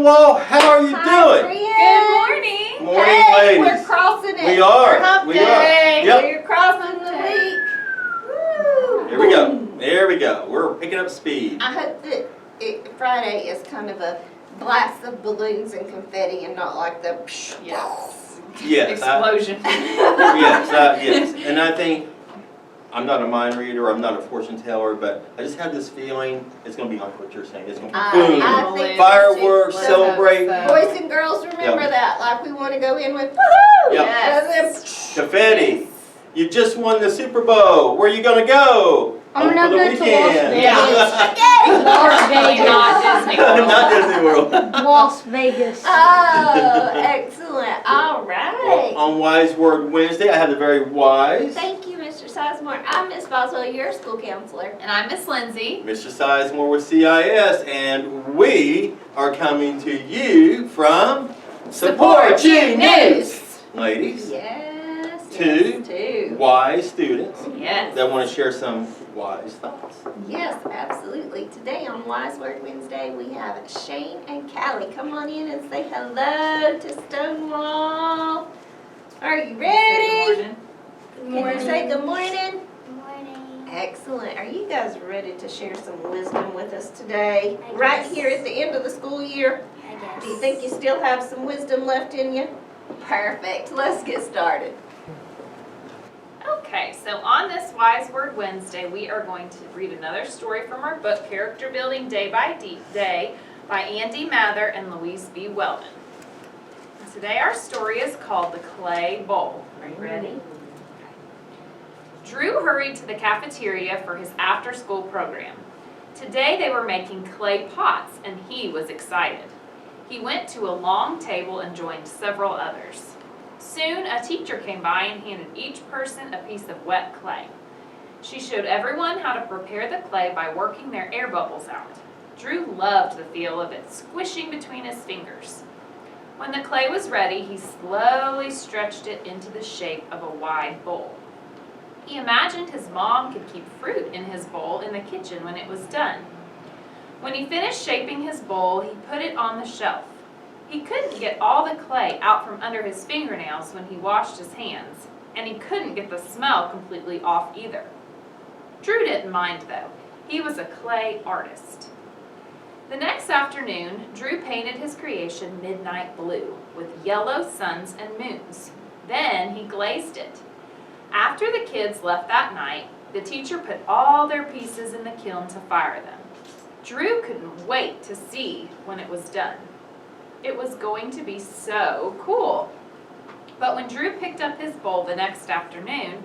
Stonewall. How are you doing? Good morning. Morning, hey, ladies. We're crossing it. We are. We're hump We day. are. Yep. We're crossing the week. Woo. Here we go. There we go. We're picking up speed. I hope that Friday is kind of a blast of balloons and confetti and not like the Yes. Explosion. Yes. And I think, I'm not a mind reader, I'm not a fortune teller, but I just have this feeling it's going to be like what you're saying. It's going to be boom, I think fireworks, so. celebrate. Boys and girls, remember that. Like we want to go in with Yep. woohoo! Yes. Confetti. You just won the Super Bowl. Where are you going to go? I'm Home gonna for the go to weekend. Las Vegas. Not Disney World. Not Disney World. Las Vegas. Oh, excellent. All right. Well, on Wise Word Wednesday, I have the very wise Thank you, Mr. Sizemore. I'm Miss Boswell, your school counselor. And I'm Miss Lindsay. Mr. Sizemore with CIS, and we are coming to you from Support You News. Ladies, Yes. Two. Two. wise students Yes. that want to share some wise thoughts. Yes, absolutely. Today on Wise Word Wednesday, we have Shane and Callie. Come on in and say hello to Stonewall. Are you ready? Good Can you say good morning? Good morning. Excellent. Are you guys ready to share some wisdom with us today? I Right guess. here at the end of the school year? I guess. Do you think you still have some wisdom left in you? Perfect. Let's get started. Okay, so on this Wise Word Wednesday, we are going to read another story from our book, Character Building Day by Day, by Andy Mather and Louise B. Weldon. And today our story is called The Clay Bowl. Are you ready? Okay. Drew hurried to the cafeteria for his after-school program. Today they were making clay pots, and he was excited. He went to a long table and joined several others. Soon, a teacher came by and handed each person a piece of wet clay. She showed everyone how to prepare the clay by working their air bubbles out. Drew loved the feel of it squishing between his fingers. When the clay was ready, he slowly stretched it into the shape of a wide bowl. He imagined his mom could keep fruit in his bowl in the kitchen when it was done. When he finished shaping his bowl, he put it on the shelf. He couldn't get all the clay out from under his fingernails when he washed his hands, and he couldn't get the smell completely off either. Drew didn't mind though. He was a clay artist. The next afternoon, Drew painted his creation midnight blue with yellow suns and moons. Then he glazed it. After the kids left that night, the teacher put all their pieces in the kiln to fire them. Drew couldn't wait to see when it was done. It was going to be so cool. But when Drew picked up his bowl the next afternoon,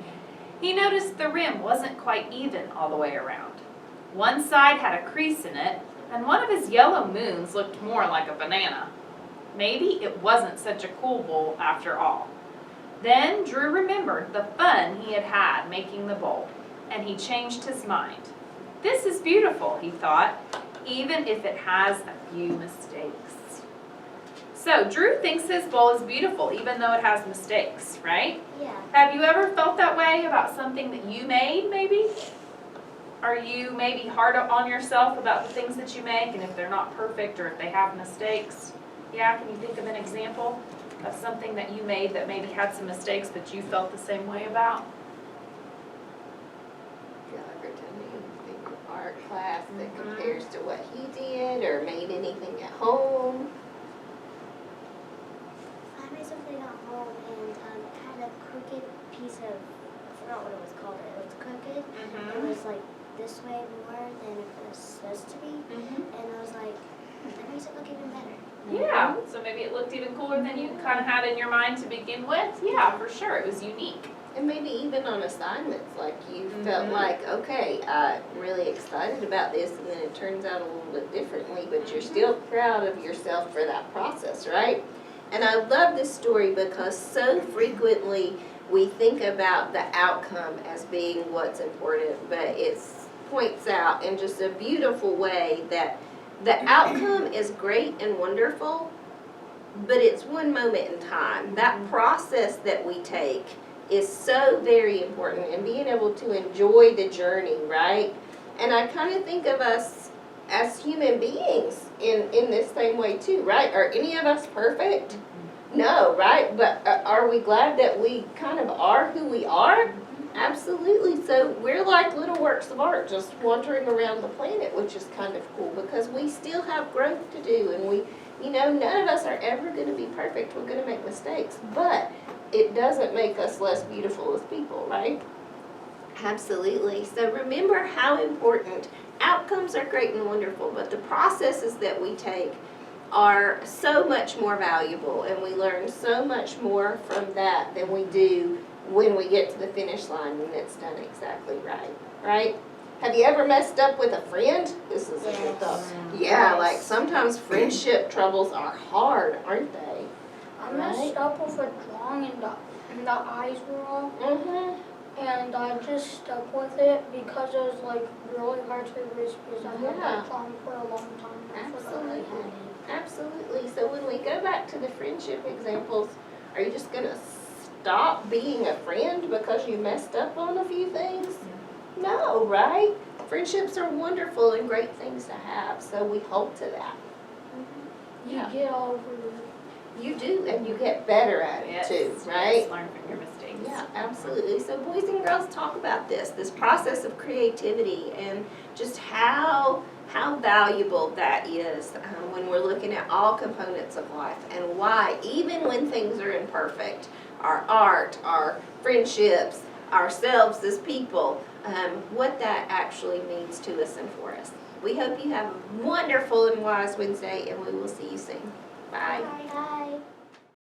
he noticed the rim wasn't quite even all the way around. One side had a crease in it, and one of his yellow moons looked more like a banana. Maybe it wasn't such a cool bowl after all. Then Drew remembered the fun he had had making the bowl, and he changed his mind. This is beautiful, he thought, even if it has a few mistakes. So Drew thinks his bowl is beautiful even though it has mistakes, right? Yeah. Have you ever felt that way about something that you made, maybe? Are you maybe hard on yourself about the things that you make and if they're not perfect or if they have mistakes? Yeah, can you think of an example of something that you made that maybe had some mistakes but you felt the same way about? Feel like every time you think of art class that compares to what he did or made anything at home? I made something at home and it had a crooked piece of, I forgot what it was called. It was crooked. It was like this way more than it was supposed to be. And I was like, that makes it look even better. Yeah, so maybe it looked even cooler than you kind of had in your mind to begin with. Yeah, for sure, it was unique. And maybe even on assignments, like you felt like, okay, I'm really excited about this, and then it turns out a little bit differently, but you're still proud of yourself for that process, right? And I love this story because so frequently we think about the outcome as being what's important, but it points out in just a beautiful way that the outcome is great and wonderful, but it's one moment in time. That process that we take is so very important, and being able to enjoy the journey, right? And I kind of think of us as human beings in this same way too, right? Are any of us perfect? No, right? But are we glad that we kind of are who we are? Absolutely. So we're like little works of art just wandering around the planet, which is kind of cool because we still have growth to do, and we, you know, none of us are ever going to be perfect. We're going to make mistakes, but it doesn't make us less beautiful as people, right? Absolutely. So remember how important outcomes are great and wonderful, but the processes that we take are so much more valuable, and we learn so much more from that than we do when we get to the finish line and it's done exactly right, right? Have you ever messed up with a friend? This is a good thought. Yeah, like sometimes friendship troubles are hard, aren't they? I messed up with a drawing and the eyes were off. And I just stuck with it because it was like really hard to erase because I had that drawing for a long time. I forgot I had it. Absolutely. So when we go back to the friendship examples, are you just gonna stop being a friend because you messed up on a few things? No, right? Friendships are wonderful and great things to have, so we hold to that. You get over it. You do, and you get better at it Yes, too, right? yes, learn from your mistakes. Yeah, absolutely. So boys and girls, talk about this process of creativity and just how valuable that is when we're looking at all components of life, and why even when things are imperfect, our art, our friendships, ourselves as people, what that actually means to us and for us. We hope you have a wonderful and wise Wednesday, and we will see you soon.